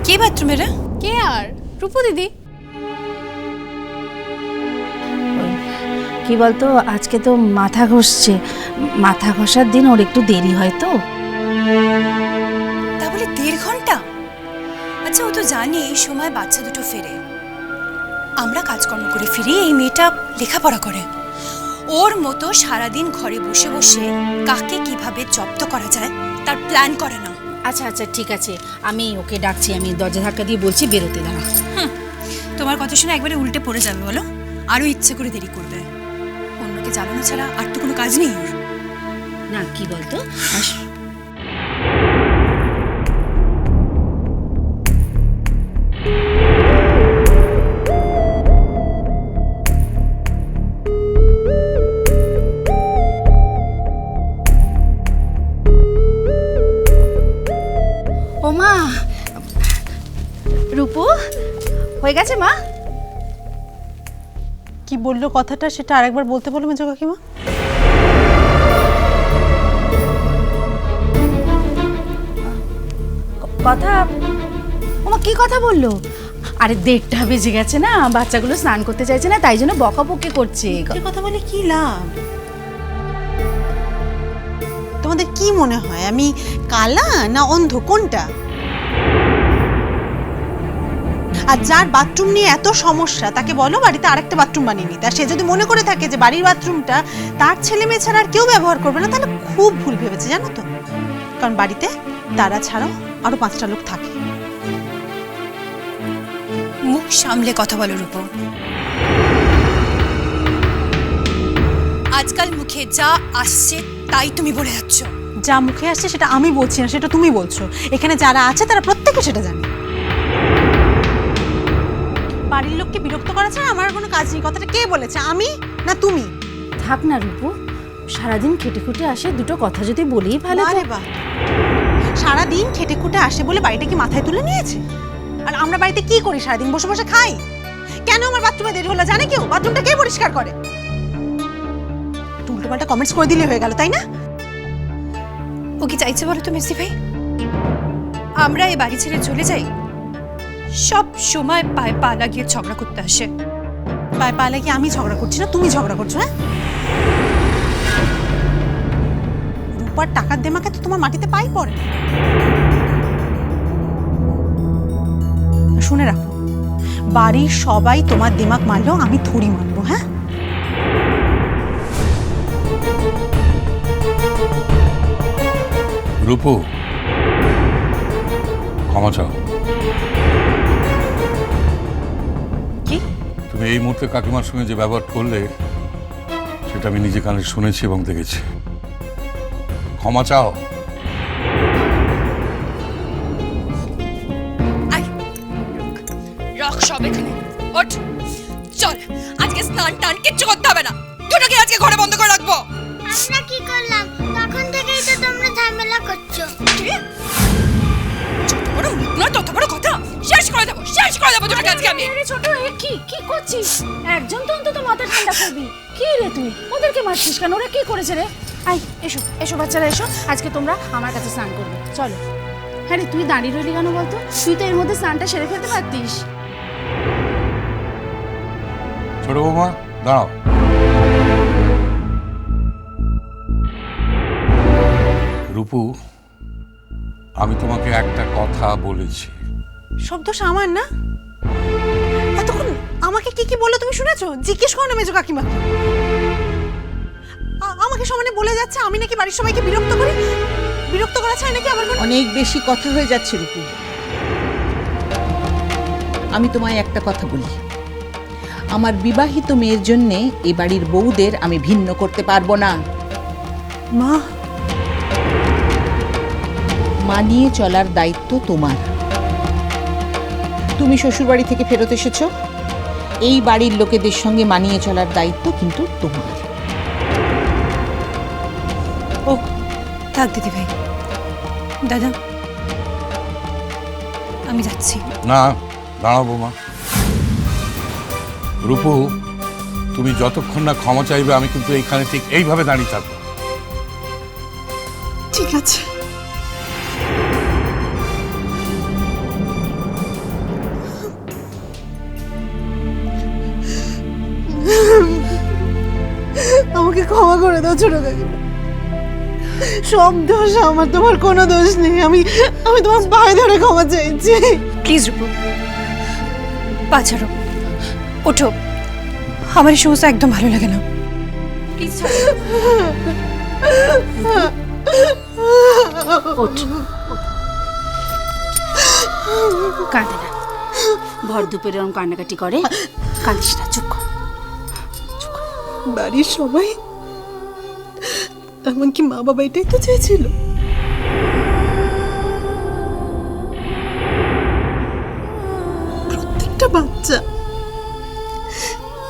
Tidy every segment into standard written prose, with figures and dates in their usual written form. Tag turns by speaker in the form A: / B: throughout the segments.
A: কে বাথরুমে রে?
B: কে আর? রূপু দিদি।
C: কি বলতো, আজকে তো মাথা ঘষছে, মাথা ঘষার দিন ওর একটু দেরি হয় তো।
A: তা বলে 1.5 ঘন্টা? আচ্ছা, ও তো জানে এই সময় বাচ্চা দুটো ফেরে, আমরা কাজকর্ম করে ফিরি, এই মেয়েটা লেখাপড়া করে। ওর মতো সারাদিন ঘরে বসে বসে কাকে কিভাবে জব্দ করা যায় তার প্ল্যান করে না।
C: আচ্ছা আচ্ছা ঠিক আছে, আমি ওকে ডাকছি, আমি দরজা ধাক্কা দিয়ে বলছি বেরোতে দাঁড়া।
A: তোমার কথা শুনে একবারে উল্টে পড়ে যাবে বলো, আরো ইচ্ছে করে দেরি করবে। অন্যকে জ্বালানো ছাড়া আর তো কোনো কাজ নেই ওর।
C: না কি বলতো, ও মা, রূপু হয়ে গেছে মা?
D: কি বললো কথাটা সেটা আরেকবার বলতে বলো মেজো কাকিমা।
C: কথা, ওমা কি কথা বললো? আরে 1:30 বেজে গেছে না, বাচ্চাগুলো স্নান করতে চাইছে না, তাই জন্য বকাবকি করছে।
D: যে কথা বলে কি লাভ? তোমাদের কি মনে হয় আমি কালা না অন্ধ, কোনটা? আর যার বাথরুম নিয়ে এত সমস্যা তাকে বলো বাড়িতে আরেকটা বাথরুম বানিয়ে নিতে। আর সে যদি মনে করে থাকে যে বাড়ির বাথরুমটা তার ছেলে মেয়ে ছাড়া আর কেউ ব্যবহার করবে না, তাহলে খুব ভুল ভেবেছে জানো তো। কারণ বাড়িতে তারা ছাড়াও আরো 5টা লোক থাকে।
A: মুখ সামলে কথা বলো রূপো। আজকাল মুখে যা আসছে তাই তুমি বলে যাচ্ছ।
D: যা মুখে আসছে সেটা আমি বলছি না, সেটা তুমি বলছো। এখানে যারা আছে তারা প্রত্যেকে সেটা জানে। বাড়ির লোককে বিরক্ত করা ছাড়া আমার কোনো কাজ নেই, কথাটা কে বলেছে, আমি না তুমি?
C: থাক না রূপু, সারাদিন খেটে খুটে আসে, দুটো কথা যদি বলেই ভালো।
D: আরে বাহ, সারাদিন খেটে খুটে আসে বলে বাড়িটা কি মাথায় তুলে নিয়েছে? আর আমরা বাড়িতে কি করি? সারাদিন বসে বসে খাই। কেন আমার বাথরুমে দেরি হলো জানে কেউ? বাথরুমটা কে পরিষ্কার করে? উল্টোপাল্টা কমেন্টস করে দিলে হয়ে গেল, তাই না?
A: ও কি চাইছে বলো তো মেসি ভাই? আমরা এই বাড়ি ছেড়ে চলে যাই? সব সময় পায়ে পা লাগিয়ে ঝগড়া করতে আসে।
D: পায়ে পা লাগিয়ে আমি ঝগড়া করছি না, তুমি ঝগড়া করছো। হ্যাঁ, রূপার টাকার দেমাকে তো তোমার মাটিতে পাই পড়ে। শুনে রাখো, বাড়ির সবাই তোমার দিমাগ মারলেও আমি থুড়ি মারবো। হ্যাঁ,
E: রূপু, ক্ষমা চাও।
D: কি?
E: তুমি এই মুহূর্তে কাকিমার সঙ্গে যে ব্যবহার করলে সেটা আমি নিজে কানে শুনেছি এবং দেখেছি। ক্ষমা চাও।
A: রাখ সব এখানে, ওঠ চল। আজকে স্নান টান কিচ্ছু করতে হবে না, দুটোকে আজকে ঘরে বন্ধ করে রাখবো।
F: আমরা কি করলাম? তখন থেকেই তো তোমরা ঝামেলা করছো।
A: যত বড় মুখ নয় তত বড় কথা। শেষ করে দেবো দুটোকে আজকে আমি।
C: ছোট কি করছিস? একজন তো অন্তত মাথা ঠান্ডা করবি। কি রে তুই ওদেরকে মারছিস কেন? ওরা কি করেছে রে? আই এসো এসো বাচ্চারা এসো, আজকে তোমরা আমার কাছে স্নান করবে, চলো। হ্যাঁ রে, তুই দাঁড়িয়ে রইলি কেন বলতো? তুই তো এর মধ্যে স্নানটা সেরে ফেলতে পারতিস।
E: ছোট বৌমা দাঁড়াও। রূপু, আমি তোমাকে একটা কথা বলেছি।
D: শব্দ সামান না? এতক্ষণ আমাকে কি কি বললো তুমি শুনেছো? জিজ্ঞেস করো না মেজো কাকিমাকে। আমাকে সমানে বলে যাচ্ছে আমি নাকি বাড়ির সবাইকে বিরক্ত করি। বিরক্ত করা চাই নাকি আমার?
G: অনেক বেশি কথা হয়ে যাচ্ছে রূপু। আমি তোমায় একটা কথা বলি, আমার বিবাহিত মেয়ের জন্য এ বাড়ির বউদের আমি ভিন্ন করতে পারবো না।
D: মা,
G: মানিয়ে চলার দায়িত্ব তোমার। তুমি শ্বশুরবাড়ি থেকে ফেরত এসেছো, এই বাড়ির লোকেদের সঙ্গে মানিয়ে চলার দায়িত্ব কিন্তু তোমার।
A: ও থাক দিদি ভাই, দাদা আমি যাচ্ছি।
E: না দাঁড়াও বৌমা। রূপু, তুমি যতক্ষণ না ক্ষমা চাইবে আমি কিন্তু এইখানে ঠিক এইভাবে দাঁড়িয়ে থাকবো।
D: ঠিক আছে। ক্ষমা করে দাও ছোট কাকিমা। সব দোষ আমার, তোমার কোনো দোষ নেই। আমি আমি তোমার পায়ে ধরে ক্ষমা চাইছি।
A: প্লিজ রূপু, পা ছাড়ো, ওঠো। আমার এই সমস্ত একদম ভালো লাগে না। প্লিজ
C: ওঠ, কাঁদে না, ভর দুপুরে ওরম কান্নাকাটি করে, কাঁদিস না, চুপ কর।
D: বাড়ির সবাই, এমনকি মা বাবা এটাই তো চেয়েছিল। প্রত্যেকটা বাচ্চা,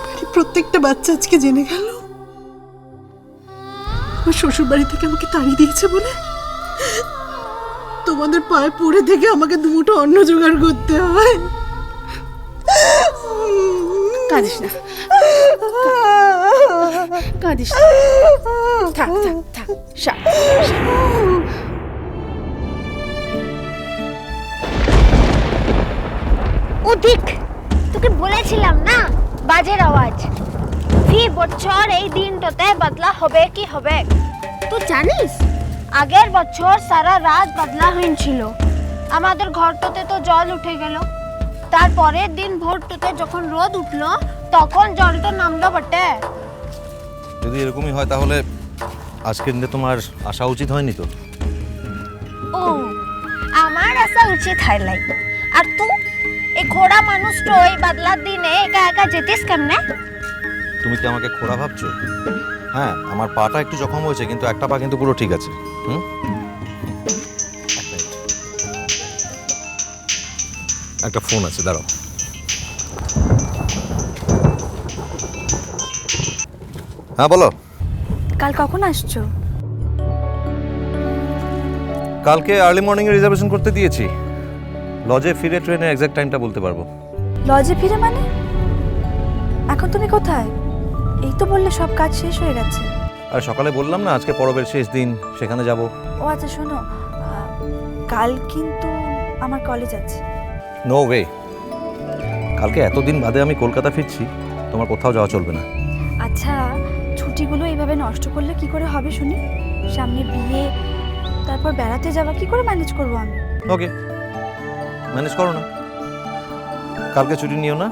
D: বাড়ির প্রত্যেকটা বাচ্চা আজকে জেনে গেল আমার শ্বশুর বাড়ি থেকে আমাকে তাড়িয়ে দিয়েছে বলে তোমাদের পায়ে পড়ে থেকে আমাকে দুমুঠো অন্ন জোগাড় করতে হয়।
C: কাঁদিস না, কাঁদিস না, থাক থাক থাক, শাক।
F: ও দেখ, তোকে বলেছিলাম না, বাজের আওয়াজ। ফি বছর এই দিনটাতে বদলা হবে কি হবে? তুই জানিস আগের বছর সারা রাত বদলা হয়েছিল, আমাদের ঘরটাতে তো জল উঠে গেল। তারপরের দিন ভোরটাতে যখন রোদ উঠলো তখন জলটা নামলো বটে।
H: যদি এরকমই হয় তাহলে আজকের দিনে তোমার আসা উচিত হয়নি তো?
F: ও, আমার আসা উচিত হয় লাই। আর তুই এই ঘোড়া মানুষটা এই বদলার দিনে একা একা যেতিস কেমনে?
H: তুমি কি আমাকে খোড়া ভাবছো? হ্যাঁ, আমার পাটা একটু জখম হয়েছে, কিন্তু একটা পা কিন্তু পুরো ঠিক আছে। একটা ফোন আছে, দাঁড়াও। হ্যাঁ বলো।
F: কাল কখন আসছো?
H: কালকে আর্লি মর্নিং এ রিজার্ভেশন করতে দিয়েছি। লজে ফিরে ট্রেনের এক্সাক্ট টাইমটা বলতে পারবো।
I: লজে ফিরে মানে? এখন তুমি কোথায়? এই তো বললে সব কাজ শেষ হয়ে গেছে।
H: আর সকালে বললাম না আজকে পরবের শেষ দিন, সেখানে যাব।
I: ও আচ্ছা, শোনো, কাল কিন্তু আমার কলেজ আছে।
H: নো ওয়ে, কালকে এতদিন বাদে আমি কলকাতা ফিরছি, তোমার কোথাও যাওয়া চলবে না।
I: আচ্ছা, ছুটিগুলো এইভাবে নষ্ট করলে কি করে হবে শুনি? সামনে বিয়ে, তারপর বেড়াতে যাওয়া, কি করে ম্যানেজ করবো আমি?
H: ওকে, ম্যানেজ করো না। কালকে ছুটি নিও না,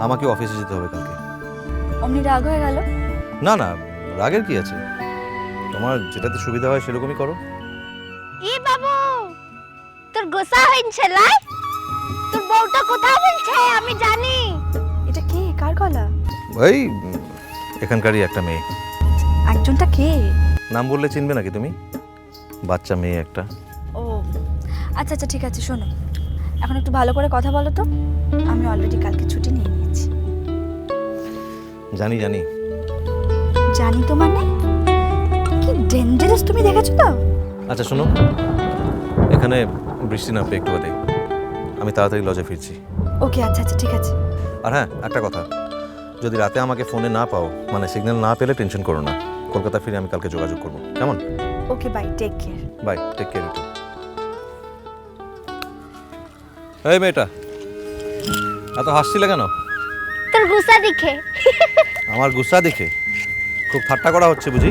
H: আমাকে অফিসে যেতে হবে কালকে।
I: অমনি রাগ হয়ে গেল?
H: না না, রাগের কি আছে, তোমার যেটাতে সুবিধা হয় সেরকমই করো।
F: ই বাবু, তোর গোসা হইছে লাই? তোর বউটা কোথায় বলছে আমি জানি।
I: এটা কে? কার গলা?
H: ওই এখানকারই একটা মেয়ে।
I: একজনটা কে?
H: নাম বললে চিনবে নাকি তুমি? বাচ্চা মেয়ে একটা।
I: ও আচ্ছা আচ্ছা, ঠিক আছে। শোনো, এখন একটু ভালো করে কথা বলো তো। আমি অলরেডি কালকে ছুটি নিয়ে নিয়েছি।
H: জানি জানি।
I: জানি তো মানে? কি ডেঞ্জারাস, তুমি দেখেছো তো?
H: আচ্ছা শোনো, এখানে বৃষ্টি নামবে একটু বাদে, আমি তাড়াতাড়ি লজে ফিরছি।
I: ওকে, আচ্ছা আচ্ছা, ঠিক আছে।
H: আর হ্যাঁ, একটা কথা, যদি রাতে আমাকে ফোনে না পাও, মানে সিগন্যাল না পেলে টেনশন করো না, কলকাতা ফিরে আমি কালকে যোগাযোগ করবো, কেমন?
I: Okay, bye, take care.
H: Bye, take care you too. এই মেয়েটা এত হাসছিলে কেন?
F: তোর গোসা দেখে।
H: আমার গুসা দেখে? খুব ঠাট্টা করা হচ্ছে বুঝি?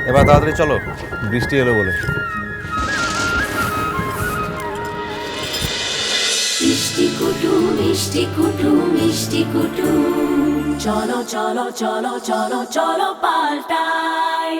H: এবার তাড়াতাড়ি চলো, বৃষ্টি এলো বলে।
J: মিষ্টি কুটু মিষ্টি কুটু মিষ্টি কুটু, চলো চলো চলো চলো চলো পাল্টাই।